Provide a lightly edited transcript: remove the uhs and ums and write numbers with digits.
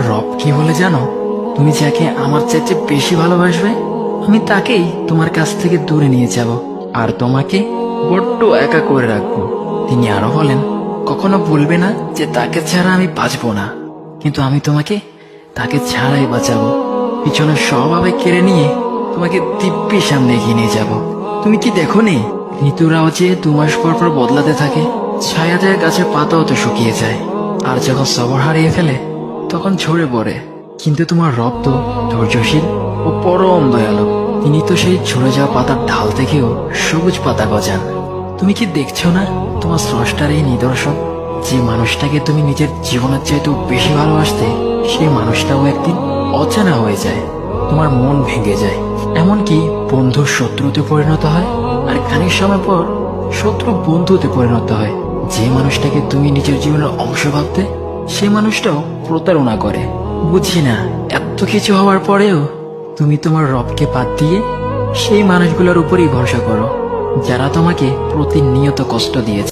তোমার রব কি বলে জানো? তুমি যাকে আমার চাইতে বেশি ভালোবাসবে, আমি তাকেই তোমার কাছ থেকে দূরে নিয়ে যাব আর তোমাকে বড্ড একা করে রাখবো। তিনি আরো বলেন, কখনো বলবে না যে তাকে ছাড়া আমি বাঁচবো না, কিন্তু আমি তোমাকে তাকে ছাড়াই বাঁচাবো। পিছনে সব আবেগ কেড়ে নিয়ে তোমাকে দিব্যি সামনে এগিয়ে নিয়ে যাব। তুমি কি দেখো নি, ঋতুরাও যে 2 মাস পর পর বদলাতে থাকে, ছায়া দেয় গাছের পাতাও তো শুকিয়ে যায়, আর যখন সবর হারিয়ে ফেলে তখন ঝরে পড়ে। কিন্তু তোমার রব তো ধৈর্যশীল ও পরম দয়ালু। তিনি তো সেই ঝরে যাওয়া পাতার ঢাল থেকেও সবুজ পাতা গজান। তুমি কি দেখছো না তোমার স্রষ্টার এই নিদর্শন? যে মানুষটাকে তুমি নিজের জীবনের চাইতেও বেশি ভালোবাসতে, সেই মানুষটাও একদিন অচেনা হয়ে যায়, তোমার মন ভেঙে যায়, এমনকি বন্ধু শত্রুতে পরিণত হয়, আর খানিক সময় পর শত্রু বন্ধুতে পরিণত হয়। যে মানুষটাকে তুমি নিজের জীবনের অংশ ভাবতে, সে মানুষটাও প্রতারণা করে। বুঝি না, এত কিছু হওয়ার পরেও তুমি তোমার রবকে বাদ দিয়ে সেই মানুষগুলোর উপরই ভরসা করো, যারা তোমাকে প্রতিনিয়ত কষ্ট দিয়েছে।